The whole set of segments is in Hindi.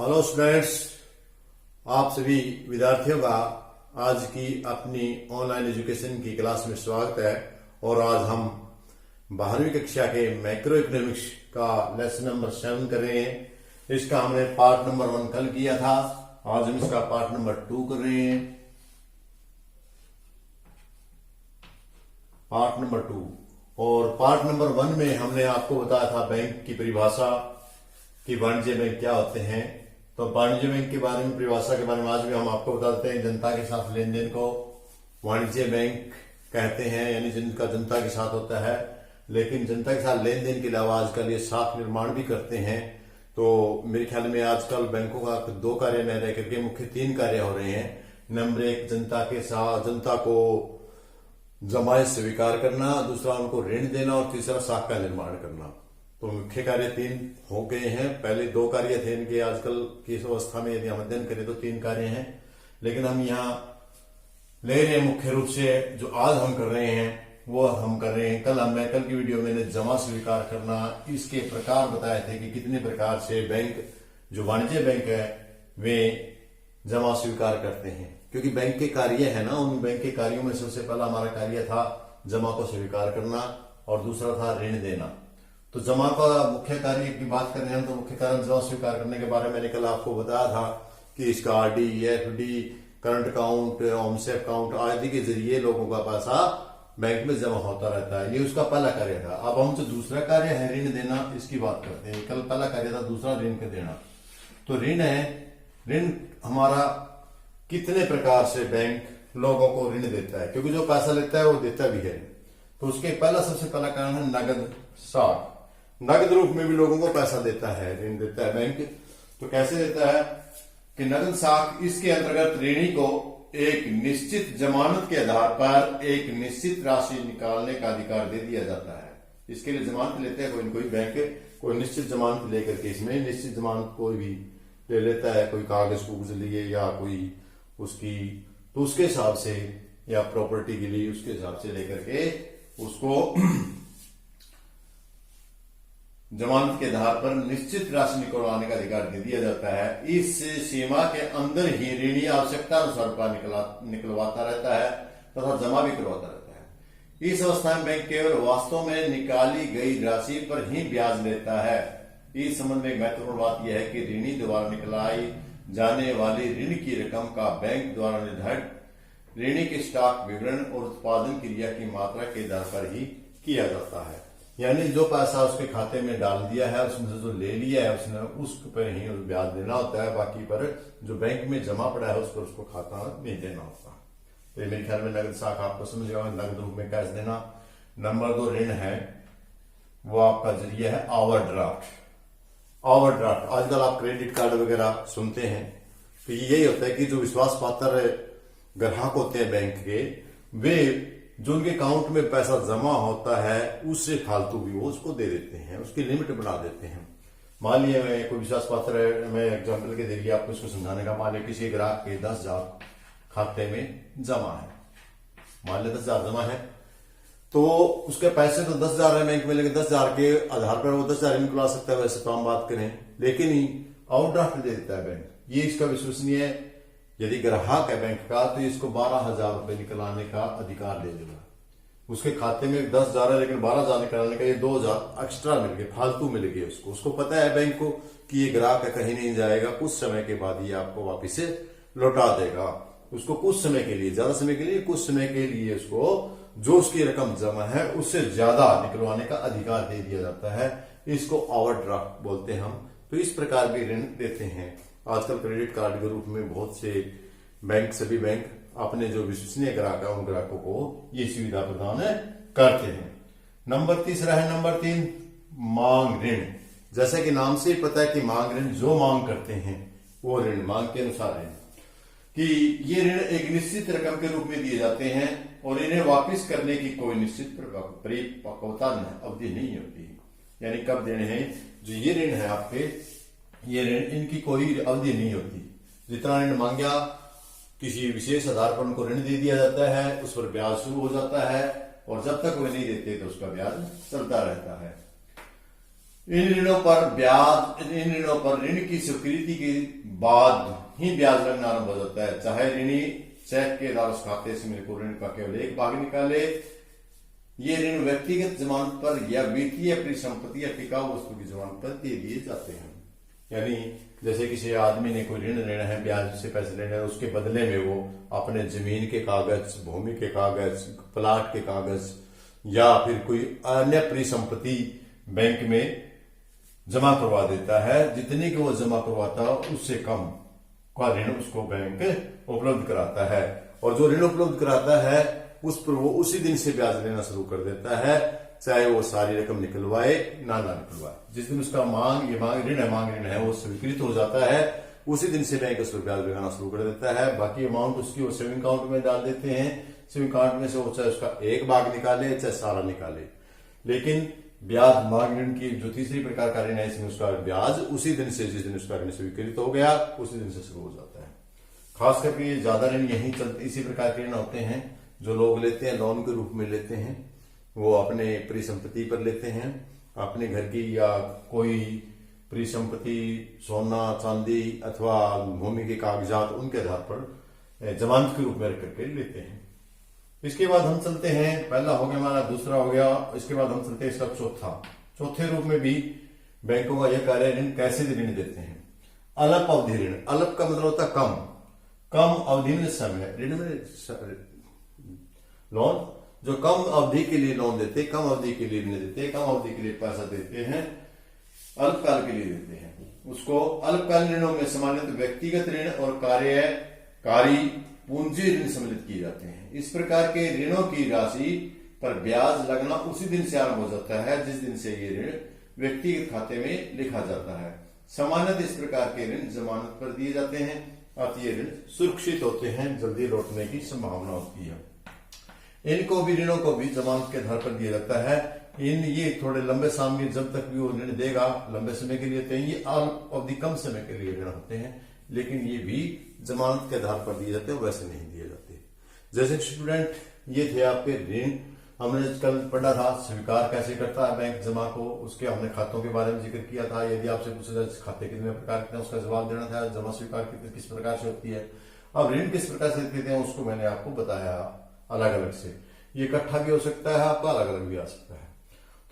हेलो स्टूडेंट्स, आप सभी विद्यार्थियों का आज की अपनी ऑनलाइन एजुकेशन की क्लास में स्वागत है। और आज हम 12वीं कक्षा के मैक्रो इकोनॉमिक्स का लेसन नंबर 7 कर रहे हैं। इसका हमने पार्ट नंबर 1 कल किया था, आज हम इसका पार्ट नंबर 2 कर रहे हैं। पार्ट नंबर 2 और पार्ट नंबर 1 में हमने आपको बताया था बैंक की परिभाषा कि वाणिज्य बैंक क्या होते हैं। तो वाणिज्य बैंक के बारे में, परिभाषा के बारे में आज भी हम आपको बता देते हैं। जनता के साथ लेन देन को वाणिज्य बैंक कहते हैं, यानी जिनका जनता के साथ होता है। लेकिन जनता के साथ लेन देन के अलावा आजकल ये साख निर्माण भी करते हैं। तो मेरे ख्याल में आजकल बैंकों का 2 कार्य न रह करके मुख्य 3 कार्य हो रहे हैं। नंबर 1, जनता के साथ जनता को जमायत स्वीकार करना, दूसरा उनको ऋण देना और तीसरा साख का निर्माण करना। तो मुख्य कार्य 3 हो गए हैं। पहले 2 कार्य थे इनके, आजकल की इस अवस्था में यदि हम अध्ययन करें तो 3 कार्य हैं। लेकिन हम यहाँ ले रहे हैं मुख्य रूप से जो आज हम कर रहे हैं वो हम कर रहे हैं। कल की वीडियो में जमा स्वीकार करना, इसके प्रकार बताए थे कि कितने प्रकार से बैंक, जो वाणिज्य बैंक है, वे जमा स्वीकार करते हैं। क्योंकि बैंक के कार्य है ना, उन बैंक के कार्यों में सबसे पहला हमारा कार्य था जमा को स्वीकार करना और दूसरा था ऋण देना। तो जमा का मुख्य कार्य की बात कर रहे हैं तो मुख्य कारण जमा स्वीकार करने के बारे में मैंने कल आपको बताया था कि इसका RD, FD, current account, Homesafe account आदि के जरिए लोगों का पैसा बैंक में जमा होता रहता है। ये उसका पहला कार्य था। अब हम जो दूसरा कार्य है ऋण देना, इसकी बात करते हैं। कल पहला कार्य था, दूसरा ऋण का देना। तो ऋण है, ऋण हमारा कितने प्रकार से बैंक लोगों को ऋण देता है, क्योंकि जो पैसा लेता है वो देता भी है। तो उसके सबसे पहला कारण है नगद साख। नगद रूप में भी लोगों को पैसा देता है, ऋण देता है बैंक। तो कैसे देता है कि नगद साख, इसके अंतर्गत ऋणी को एक निश्चित जमानत के आधार पर एक निश्चित राशि निकालने का अधिकार दे दिया जाता है। इसके लिए जमानत लेते हैं कोई बैंक, कोई निश्चित जमानत लेकर के, इसमें निश्चित जमानत कोई भी ले लेता है, कोई कागज कुगज लिए या कोई उसकी, तो उसके हिसाब से, या प्रॉपर्टी के लिए उसके हिसाब से लेकर के उसको जमानत के आधार पर निश्चित राशि निकलवाने का अधिकार दे दिया जाता है। इस सीमा के अंदर ही ऋणी आवश्यकता अनुसार रुपया निकलवाता रहता है तथा जमा भी करवाता रहता है। इस अवस्था में बैंक केवल वास्तव में निकाली गई राशि पर ही ब्याज लेता है। इस संबंध में एक महत्वपूर्ण बात यह है कि ऋणी द्वारा निकलाई जाने वाली ऋण की रकम का बैंक द्वारा निर्धारित ऋणी के स्टॉक विवरण और उत्पादन क्रिया की मात्रा के आधार पर ही किया जाता है। यानी जो पैसा उसके खाते में डाल दिया है, उसमें से जो ले लिया है उसने, उस पर ही ब्याज देना होता है। बाकी पर जो बैंक में जमा पड़ा है उस पर उसको खाता नहीं देना होता। तो ये मेरे ख्याल में नगद साख आपको समझ गया, नगद रूप में कैश देना। नंबर 2 ऋण है, वो आपका जरिया है ओवरड्राफ्ट। ओवरड्राफ्ट आजकल आप क्रेडिट कार्ड वगैरह सुनते हैं, तो यही होता है कि जो विश्वास पात्र ग्राहक होते हैं बैंक के, वे जो उनके अकाउंट में पैसा जमा होता है उससे फालतू भी वो उसको दे देते हैं, उसकी लिमिट बढ़ा देते हैं। मान लिया मैं कोई विश्वास पात्र है, मैं एग्जाम्पल के जरिए आपको इसको समझाने का, मान लिया किसी ग्राहक के 10,000 खाते में जमा है, मान लिया 10,000 जमा है, तो उसके पैसे तो 10,000 है बैंक में, लेकिन 10,000 के आधार पर वो 10,000 निकलवा सकता है। वैसे तो हम बात करें, लेकिन ही ओवरड्राफ्ट दे देता है बैंक। ये इसका विश्वसनीय है। यदि ग्राहक है बैंक का तो इसको 12,000 रुपए निकलाने का अधिकार दे देगा। उसके खाते में 10,000 है लेकिन 12,000 निकालने का, ये 2,000 एक्स्ट्रा मिल गए, फालतू मिल गए उसको पता है बैंक को कि ये ग्राहक है, कहीं नहीं जाएगा, कुछ समय के बाद ये आपको वापिस से लौटा देगा। उसको कुछ समय के लिए, ज्यादा समय के लिए, कुछ समय के लिए उसको जो उसकी रकम जमा है उससे ज्यादा निकलवाने का अधिकार दे दिया जाता है। इसको ओवरड्राफ्ट बोलते हैं हम। तो इस प्रकार भी ऋण देते हैं। आजकल क्रेडिट कार्ड के रूप में बहुत से बैंक, सभी बैंक अपने जो विश्वसनीय ग्राहक है उन ग्राहकों को ये सुविधा प्रदान करते हैं। नंबर 3 मांग ऋण। जैसे कि नाम से ही पता है कि मांग ऋण, जो मांग करते हैं वो ऋण, मांग के अनुसार ऋण, कि ये ऋण एक निश्चित रकम के रूप में दिए जाते हैं और इन्हें वापस करने की कोई निश्चित परिपक्वता अवधि नहीं होती। यानी कब देने हैं, जो ये ऋण है आपके, ये ऋण, इनकी कोई अवधि नहीं होती। जितना ऋण मांगा किसी विशेष आधार पर उनको ऋण दे दिया जाता है, उस पर ब्याज शुरू हो जाता है और जब तक वो नहीं देते तो उसका ब्याज चलता रहता है। इन ऋणों पर ऋण की स्वीकृति के बाद ही ब्याज लगना आरंभ हो जाता है। चाहे ऋणी चेक के द्वारा उस खाते से मेरे को ऋण का केवल एक भाग निकाले, ये ऋण व्यक्तिगत जमानत पर या वित्तीय परिसंपत्ति या टिकाऊ वस्तु की जमानत पर दे दिए जाते हैं। यानी जैसे किसी आदमी ने कोई ऋण लेना है, ब्याज से पैसे लेना है, उसके बदले में वो अपने जमीन के कागज, भूमि के कागज, प्लाट के कागज या फिर कोई अन्य परिसंपत्ति बैंक में जमा करवा देता है। जितने की वो जमा करवाता है उससे कम का ऋण उसको बैंक उपलब्ध कराता है, और जो ऋण उपलब्ध कराता है उस पर वो उसी दिन से ब्याज लेना शुरू कर देता है, चाहे वो सारी रकम निकलवाए ना निकलवाए। जिस दिन उसका मांग ऋण है वो स्वीकृत हो जाता है, उसी दिन से बैंक उस पर ब्याज लगाना शुरू कर देता है। बाकी अमाउंट उसकी वो सेविंग अकाउंट में डाल देते हैं। सेविंग अकाउंट में से वो चाहे उसका एक भाग निकाले चाहे सारा निकाले, लेकिन ब्याज मांग ऋण की जो तीसरी प्रकार का ऋण है, इसमें उसका ब्याज उसी दिन से, जिस दिन उसका ऋण स्वीकृत हो गया उसी दिन से शुरू हो जाता है। खास करके ये ज्यादा ऋण यही चलते, इसी प्रकार के ऋण होते हैं जो लोग लेते हैं, लोन के रूप में लेते हैं। वो अपने परिसंपत्ति पर लेते हैं, अपने घर की या कोई परिसंपत्ति, सोना चांदी अथवा भूमि के कागजात, उनके आधार पर जमानत के रूप में रख करके लेते हैं। इसके बाद हम चलते हैं, पहला हो गया हमारा, दूसरा हो गया, इसके बाद हम चलते हैं इसका चौथे रूप में भी बैंकों का यह कार्य ऋण कैसे ऋण देते हैं। अल्प अवधि ऋण। अल्प का मतलब होता है कम अवधि में समय, ऋण में लोन जो कम अवधि के लिए लोन देते, कम अवधि के लिए ऋण देते, कम अवधि के लिए पैसा देते हैं, अल्पकाल के लिए देते हैं, उसको अल्पकालीन ऋणों में सामान्यतः व्यक्तिगत ऋण और कार्यकारी पूंजी ऋण सम्मिलित किए जाते हैं। इस प्रकार के ऋणों की राशि पर ब्याज लगना उसी दिन से आरंभ हो जाता है जिस दिन से ये ऋण व्यक्तिगत खाते में लिखा जाता है। सामान्यतः इस प्रकार के ऋण जमानत पर दिए जाते हैं, अतः ये ऋण सुरक्षित होते हैं, जल्दी लौटने की संभावना होती है। इनको भी, ऋणों को भी जमानत के आधार पर दिया जाता है। ये थोड़े लंबे समय, जब तक भी वो ऋण देगा लंबे समय के लिए, तो ये अवधि कम समय के लिए ऋण होते हैं, लेकिन ये भी जमानत के आधार पर दिए जाते हैं, वैसे नहीं दिए जाते। जैसे स्टूडेंट, ये थे आपके ऋण। हमने कल पढ़ा था स्वीकार कैसे करता है बैंक जमा को, उसके हमने खातों के बारे में जिक्र किया था। यदि आपसे पूछा जाए खाते कितने प्रकार के हैं, उसका जवाब देना था। जमा स्वीकार किस प्रकार से होती है। अब ऋण किस प्रकार से देते हैं उसको मैंने आपको बताया अलग अलग से। ये इकट्ठा भी हो सकता है, आपका अलग अलग भी आ सकता है।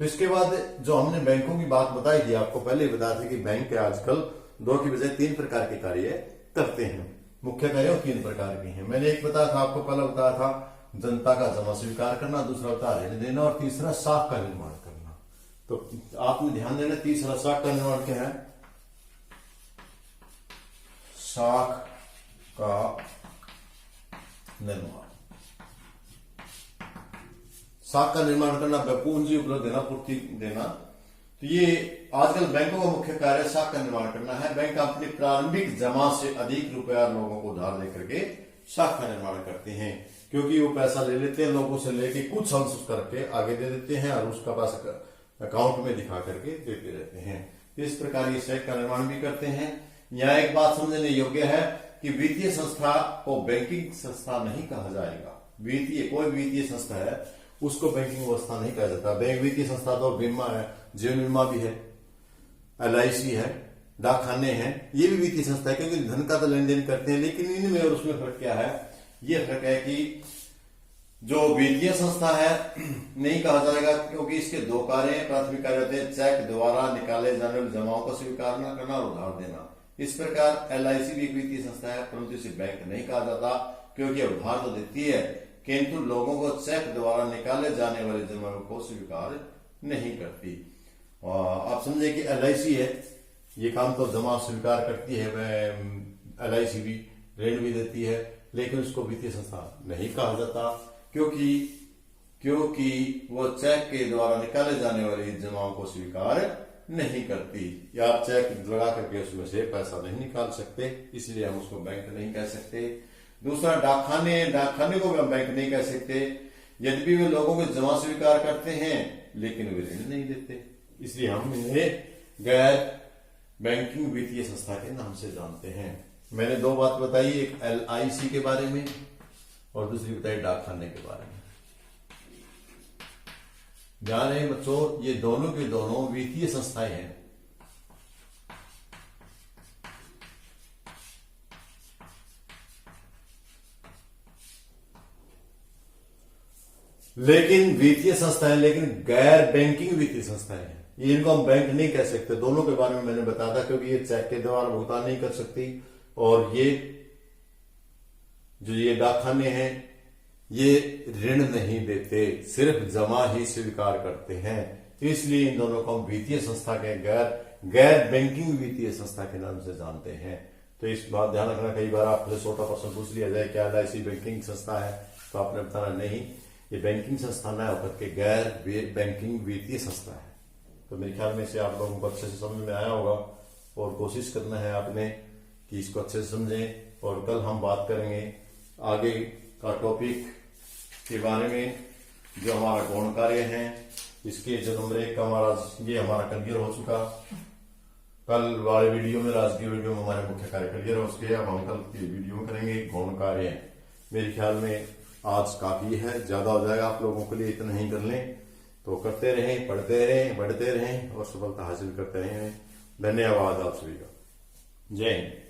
तो इसके बाद जो हमने बैंकों की बात बताई थी, आपको पहले ही बताया था कि बैंक आजकल 2 की बजाय 3 प्रकार के कार्य करते हैं। मुख्य कार्य 3 प्रकार के हैं। मैंने एक बताया था आपको, पहला बताया था जनता का जमा स्वीकार करना, दूसरा होता है ऋण देना, और तीसरा साख का निर्माण करना। तो आपने ध्यान देना, तीसरा साख का निर्माण क्या है। साख का निर्माण, साख का निर्माण करना, पूंजी उपलब्ध देना, पूर्ति देना। तो ये आजकल बैंकों का मुख्य कार्य साख का निर्माण करना है। बैंक अपनी प्रारंभिक जमा से अधिक रुपया लोगों को उधार देकर के साख का निर्माण करते हैं, क्योंकि वो पैसा ले लेते हैं लोगों से, लेके कुछ अंश करके आगे दे देते हैं और उसका पैसा अकाउंट में दिखा करके देते रहते हैं। इस प्रकार ये साख का निर्माण भी करते हैं। यहाँ एक बात समझने योग्य है कि वित्तीय संस्था को बैंकिंग संस्था नहीं कहा जाएगा। कोई वित्तीय संस्था है उसको बैंकिंग व्यवस्था नहीं कहा जाता। बैंक वित्तीय संस्था तो बीमा है, जीवन बीमा भी है, LIC है, डाकखाने हैं, ये भी वित्तीय संस्था है, क्योंकि धन का तो लेन देन करते हैं। लेकिन इनमें और उसमें फर्क क्या है। ये फर्क है कि जो वित्तीय संस्था है नहीं कहा जाएगा, क्योंकि इसके 2 कार्य प्राथमिक कार्य होते हैं, चेक द्वारा निकाले जाने वाले जमाओं को स्वीकार न करना और उधार देना। इस प्रकार LIC भी एक वित्तीय संस्था है, परंतु इसे बैंक नहीं कहा जाता, क्योंकि उधार तो देती है किंतु लोगों को चेक द्वारा निकाले जाने वाले जमा को स्वीकार नहीं करती। आप समझे कि LIC है, ये काम तो जमा स्वीकार करती है, LIC भी ऋण भी देती है, लेकिन उसको वित्तीय संस्था नहीं कहा जाता, क्योंकि वो चेक के द्वारा निकाले जाने वाली जमाओं को स्वीकार नहीं करती। या आप चेक लगा करके उसमें से पैसा नहीं निकाल सकते, इसलिए हम उसको बैंक नहीं कह सकते। दूसरा डाकखाने को भी हम बैंक नहीं कह सकते, यद्यपि वे लोगों को जमा स्वीकार करते हैं लेकिन वे ऋण नहीं देते, इसलिए हम इन्हें गैर बैंकिंग वित्तीय संस्था के नाम से जानते हैं। मैंने 2 बात बताई, एक LIC के बारे में और दूसरी बताई डाकखाने के बारे में। ध्यान रहे बच्चों, ये दोनों के दोनों वित्तीय संस्थाएं हैं। लेकिन वित्तीय संस्थाएं, लेकिन गैर बैंकिंग वित्तीय संस्थाएं हैं। ये इनको हम बैंक नहीं कह सकते। दोनों के बारे में मैंने बताया था, क्योंकि ये चेक के द्वारा भुगतान नहीं कर सकती, और ये जो ये डाकखाने हैं ये ऋण नहीं देते, सिर्फ जमा ही स्वीकार करते हैं। इसलिए इन दोनों को हम वित्तीय संस्था के गैर बैंकिंग वित्तीय संस्था के नाम से जानते हैं। तो इस बात ध्यान रखना, कई बार आपसे छोटा प्रश्न पूछ लिया जाए क्या LIC बैंकिंग संस्था है, तो आपने बताना नहीं, ये बैंकिंग संस्था न होकर के गैर बैंकिंग वित्तीय संस्था है। तो मेरे ख्याल में इसे आप लोगों को अच्छे से समझ में आया होगा, और कोशिश करना है आपने कि इसको अच्छे से समझें। और कल हम बात करेंगे आगे का टॉपिक के बारे में, जो हमारा गौण कार्य है। इसके जो नंबर 1 का हमारा क्लियर हो चुका। कल वाले वीडियो में, आज की वीडियो में हमारे मुख्य कार्य क्लियर हो चुके। अब हम कल की वीडियो में करेंगे गौण कार्य। मेरे ख्याल में आज काफी है, ज्यादा हो जाएगा आप लोगों के लिए, इतना ही कर लें। तो करते रहें, पढ़ते रहें, बढ़ते रहें और सफलता हासिल करते रहें। धन्यवाद आप सभी का। जय हिंद।